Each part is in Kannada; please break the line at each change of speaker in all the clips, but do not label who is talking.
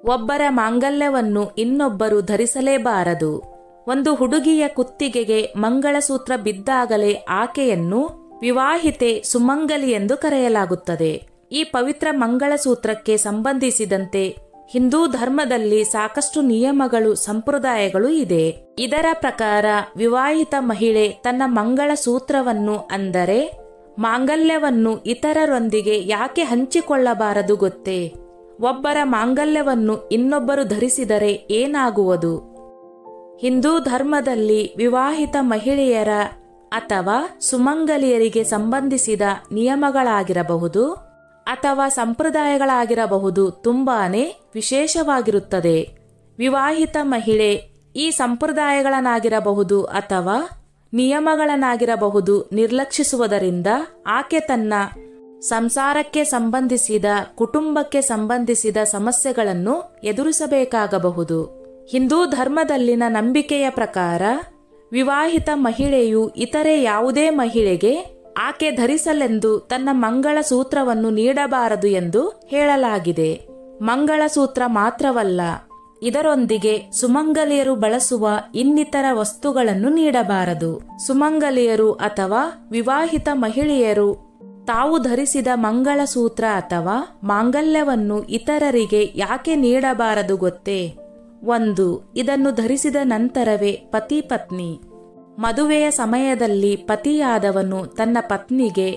ಒಬ್ಬರ ಮಾಂಗಲ್ಯವನ್ನು ಇನ್ನೊಬ್ಬರು ಧರಿಸಲೇಬಾರದು. ಒಂದು ಹುಡುಗಿಯ ಕುತ್ತಿಗೆಗೆ ಮಂಗಳಸೂತ್ರ ಬಿದ್ದಾಗಲೇ ಆಕೆಯನ್ನು ವಿವಾಹಿತೆ ಸುಮಂಗಲಿ ಎಂದು ಕರೆಯಲಾಗುತ್ತದೆ. ಈ ಪವಿತ್ರ ಮಂಗಳಸೂತ್ರಕ್ಕೆ ಸಂಬಂಧಿಸಿದಂತೆ ಹಿಂದೂ ಧರ್ಮದಲ್ಲಿ ಸಾಕಷ್ಟು ನಿಯಮಗಳು, ಸಂಪ್ರದಾಯಗಳು ಇದೆ. ಇದರ ಪ್ರಕಾರ ವಿವಾಹಿತ ಮಹಿಳೆ ತನ್ನ ಮಂಗಳಸೂತ್ರವನ್ನು ಅಂದರೆ ಮಾಂಗಲ್ಯವನ್ನು ಇತರರೊಂದಿಗೆ ಯಾಕೆ ಹಂಚಿಕೊಳ್ಳಬಾರದು ಗೊತ್ತೇ? ಒಬ್ಬರ ಮಾಂಗಲ್ಯವನ್ನು ಇನ್ನೊಬ್ಬರು ಧರಿಸಿದರೆ ಏನಾಗುವುದು? ಹಿಂದೂ ಧರ್ಮದಲ್ಲಿ ವಿವಾಹಿತ ಮಹಿಳೆಯರ ಅಥವಾ ಸುಮಂಗಲಿಯರಿಗೆ ಸಂಬಂಧಿಸಿದ ನಿಯಮಗಳಾಗಿರಬಹುದು ಅಥವಾ ಸಂಪ್ರದಾಯಗಳಾಗಿರಬಹುದು ತುಂಬಾನೇ ವಿಶೇಷವಾಗಿರುತ್ತದೆ. ವಿವಾಹಿತ ಮಹಿಳೆ ಈ ಸಂಪ್ರದಾಯಗಳನ್ನಾಗಿರಬಹುದು ಅಥವಾ ನಿಯಮಗಳನ್ನಾಗಿರಬಹುದು ನಿರ್ಲಕ್ಷಿಸುವುದರಿಂದ ಆಕೆ ತನ್ನ ಸಂಸಾರಕ್ಕೆ ಸಂಬಂಧಿಸಿದ, ಕುಟುಂಬಕ್ಕೆ ಸಂಬಂಧಿಸಿದ ಸಮಸ್ಯೆಗಳನ್ನು ಎದುರಿಸಬೇಕಾಗಬಹುದು. ಹಿಂದೂ ಧರ್ಮದಲ್ಲಿನ ನಂಬಿಕೆಯ ಪ್ರಕಾರ ವಿವಾಹಿತ ಮಹಿಳೆಯು ಇತರೆ ಯಾವುದೇ ಮಹಿಳೆಗೆ ಆಕೆ ಧರಿಸಲೆಂದು ತನ್ನ ಮಂಗಳಸೂತ್ರವನ್ನು ನೀಡಬಾರದು ಎಂದು ಹೇಳಲಾಗಿದೆ. ಮಂಗಳಸೂತ್ರ ಮಾತ್ರವಲ್ಲ, ಇದರೊಂದಿಗೆ ಸುಮಂಗಲಿಯರು ಬಳಸುವ ಇನ್ನಿತರ ವಸ್ತುಗಳನ್ನು ನೀಡಬಾರದು. ಸುಮಂಗಲಿಯರು ಅಥವಾ ವಿವಾಹಿತ ಮಹಿಳೆಯರು ತಾವು ಧರಿಸಿದ ಮಂಗಳಸೂತ್ರ ಅಥವಾ ಮಾಂಗಲ್ಯವನ್ನು ಇತರರಿಗೆ ಯಾಕೆ ನೀಡಬಾರದು ಗೊತ್ತೇ? 1. ಇದನ್ನು ಧರಿಸಿದ ನಂತರವೇ ಪತಿ ಪತ್ನಿ ಮದುವೆಯ ಸಮಯದಲ್ಲಿ ಪತಿಯಾದವನು ತನ್ನ ಪತ್ನಿಗೆ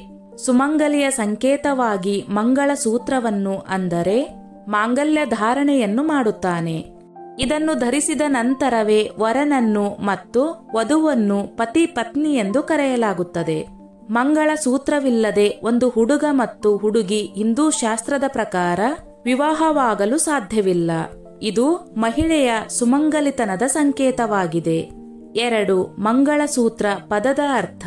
ಸುಮಂಗಲಿಯ ಸಂಕೇತವಾಗಿ ಮಂಗಳಸೂತ್ರವನ್ನು ಅಂದರೆ ಮಾಂಗಲ್ಯ ಧಾರಣೆಯನ್ನು ಮಾಡುತ್ತಾನೆ. ಇದನ್ನು ಧರಿಸಿದ ನಂತರವೇ ವರನನ್ನು ಮತ್ತು ವಧುವನ್ನು ಪತಿ ಪತ್ನಿ ಎಂದು ಕರೆಯಲಾಗುತ್ತದೆ. ಮಂಗಳಸೂತ್ರವಿಲ್ಲದೆ ಒಂದು ಹುಡುಗ ಮತ್ತು ಹುಡುಗಿ ಹಿಂದೂ ಶಾಸ್ತ್ರದ ಪ್ರಕಾರ ವಿವಾಹವಾಗಲು ಸಾಧ್ಯವಿಲ್ಲ. ಇದು ಮಹಿಳೆಯ ಸುಮಂಗಲಿತನದ ಸಂಕೇತವಾಗಿದೆ. 2. ಮಂಗಳಸೂತ್ರ ಪದದ ಅರ್ಥ.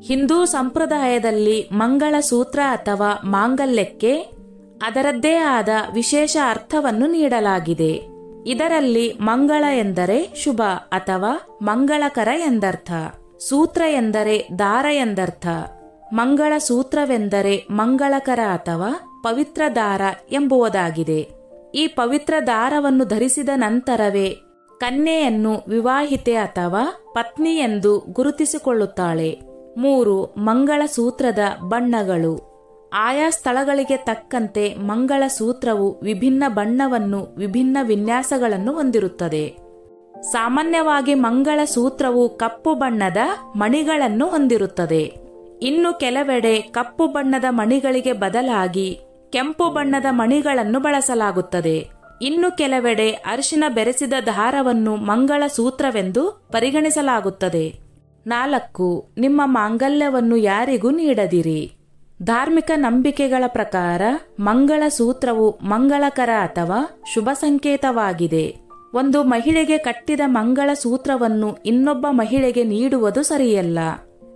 ಹಿಂದೂ ಸಂಪ್ರದಾಯದಲ್ಲಿ ಮಂಗಳಸೂತ್ರ ಅಥವಾ ಮಾಂಗಲ್ಯಕ್ಕೆ ಅದರದ್ದೇ ಆದ ವಿಶೇಷ ಅರ್ಥವನ್ನು ನೀಡಲಾಗಿದೆ. ಇದರಲ್ಲಿ ಮಂಗಳ ಎಂದರೆ ಶುಭ ಅಥವಾ ಮಂಗಳಕರ ಎಂದರ್ಥ. ಸೂತ್ರ ಎಂದರೆ ದಾರ ಎಂದರ್ಥ. ಮಂಗಳಸೂತ್ರವೆಂದರೆ ಮಂಗಳಕರ ಅಥವಾ ಪವಿತ್ರ ದಾರ ಎಂಬುದಾಗಿದೆ. ಈ ಪವಿತ್ರ ದಾರವನ್ನು ಧರಿಸಿದ ನಂತರವೇ ಕನ್ಯೆಯನ್ನು ವಿವಾಹಿತೆ ಅಥವಾ ಪತ್ನಿ ಎಂದು ಗುರುತಿಸಿಕೊಳ್ಳುತ್ತಾಳೆ. 3. ಮಂಗಳಸೂತ್ರದ ಬಣ್ಣಗಳು. ಆಯಾ ಸ್ಥಳಗಳಿಗೆ ತಕ್ಕಂತೆ ಮಂಗಳಸೂತ್ರವು ವಿಭಿನ್ನ ಬಣ್ಣವನ್ನು, ವಿಭಿನ್ನ ವಿನ್ಯಾಸಗಳನ್ನು ಹೊಂದಿರುತ್ತದೆ. ಸಾಮಾನ್ಯವಾಗಿ ಮಂಗಳಸೂತ್ರವು ಕಪ್ಪು ಬಣ್ಣದ ಮಣಿಗಳನ್ನು ಹೊಂದಿರುತ್ತದೆ. ಇನ್ನು ಕೆಲವೆಡೆ ಕಪ್ಪು ಬಣ್ಣದ ಮಣಿಗಳಿಗೆ ಬದಲಾಗಿ ಕೆಂಪು ಬಣ್ಣದ ಮಣಿಗಳನ್ನು ಬಳಸಲಾಗುತ್ತದೆ. ಇನ್ನು ಕೆಲವೆಡೆ ಅರಿಶಿನ ಬೆರೆಸಿದ ದಾರವನ್ನು ಮಂಗಳಸೂತ್ರವೆಂದು ಪರಿಗಣಿಸಲಾಗುತ್ತದೆ. 4. ನಿಮ್ಮ ಮಾಂಗಲ್ಯವನ್ನು ಯಾರಿಗೂ ನೀಡದಿರಿ. ಧಾರ್ಮಿಕ ನಂಬಿಕೆಗಳ ಪ್ರಕಾರ ಮಂಗಳಸೂತ್ರವು ಮಂಗಳಕರ ಅಥವಾ ಶುಭ ಸಂಕೇತವಾಗಿದೆ. ಒಂದು ಮಹಿಳೆಗೆ ಕಟ್ಟಿದ ಮಂಗಳಸೂತ್ರವನ್ನು ಇನ್ನೊಬ್ಬ ಮಹಿಳೆಗೆ ನೀಡುವುದು ಸರಿಯಲ್ಲ.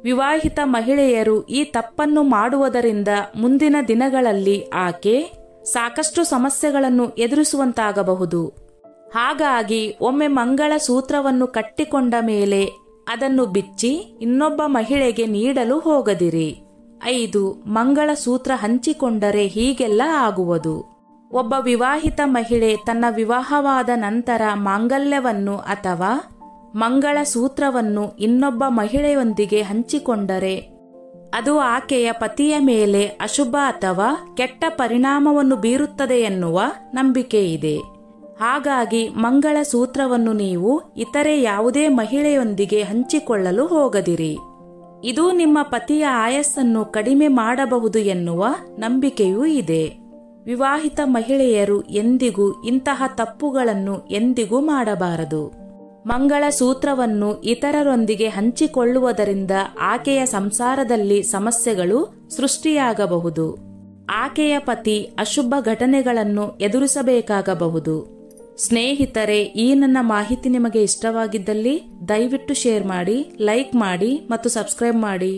ವಿವಾಹಿತ ಮಹಿಳೆಯರು ಈ ತಪ್ಪನ್ನು ಮಾಡುವುದರಿಂದ ಮುಂದಿನ ದಿನಗಳಲ್ಲಿ ಆಕೆ ಸಾಕಷ್ಟು ಸಮಸ್ಯೆಗಳನ್ನು ಎದುರಿಸುವಂತಾಗಬಹುದು. ಹಾಗಾಗಿ ಒಮ್ಮೆ ಮಂಗಳಸೂತ್ರವನ್ನು ಕಟ್ಟಿಕೊಂಡ ಮೇಲೆ ಅದನ್ನು ಬಿಚ್ಚಿ ಇನ್ನೊಬ್ಬ ಮಹಿಳೆಗೆ ನೀಡಲು ಹೋಗದಿರಿ. 5. ಮಂಗಳಸೂತ್ರ ಹಂಚಿಕೊಂಡರೆ ಹೀಗೆಲ್ಲ ಆಗುವುದು. ಒಬ್ಬ ವಿವಾಹಿತ ಮಹಿಳೆ ತನ್ನ ವಿವಾಹವಾದ ನಂತರ ಮಾಂಗಲ್ಯವನ್ನು ಅಥವಾ ಮಂಗಳಸೂತ್ರವನ್ನು ಇನ್ನೊಬ್ಬ ಮಹಿಳೆಯೊಂದಿಗೆ ಹಂಚಿಕೊಂಡರೆ ಅದು ಆಕೆಯ ಪತಿಯ ಮೇಲೆ ಅಶುಭ ಅಥವಾ ಕೆಟ್ಟ ಪರಿಣಾಮವನ್ನು ಬೀರುತ್ತದೆ ಎನ್ನುವ ನಂಬಿಕೆ ಇದೆ. ಹಾಗಾಗಿ ಮಂಗಳಸೂತ್ರವನ್ನು ನೀವು ಇತರೆ ಯಾವುದೇ ಮಹಿಳೆಯೊಂದಿಗೆ ಹಂಚಿಕೊಳ್ಳಲು ಹೋಗದಿರಿ. ಇದು ನಿಮ್ಮ ಪತಿಯ ಆಯಸ್ಸನ್ನು ಕಡಿಮೆ ಮಾಡಬಹುದು ಎನ್ನುವ ನಂಬಿಕೆಯೂ ಇದೆ. ವಿವಾಹಿತ ಮಹಿಳೆಯರು ಎಂದಿಗೂ ಇಂತಹ ತಪ್ಪುಗಳನ್ನು ಎಂದಿಗೂ ಮಾಡಬಾರದು. ಮಂಗಳಸೂತ್ರವನ್ನು ಇತರರೊಂದಿಗೆ ಹಂಚಿಕೊಳ್ಳುವುದರಿಂದ ಆಕೆಯ ಸಂಸಾರದಲ್ಲಿ ಸಮಸ್ಯೆಗಳು ಸೃಷ್ಟಿಯಾಗಬಹುದು. ಆಕೆಯ ಪತಿ ಅಶುಭ ಘಟನೆಗಳನ್ನು ಎದುರಿಸಬೇಕಾಗಬಹುದು. ಸ್ನೇಹಿತರೆ, ಈ ನನ್ನ ಮಾಹಿತಿ ನಿಮಗೆ ಇಷ್ಟವಾಗಿದ್ದಲ್ಲಿ ದಯವಿಟ್ಟು ಶೇರ್ ಮಾಡಿ, ಲೈಕ್ ಮಾಡಿ ಮತ್ತು ಸಬ್ಸ್ಕ್ರೈಬ್ ಮಾಡಿ.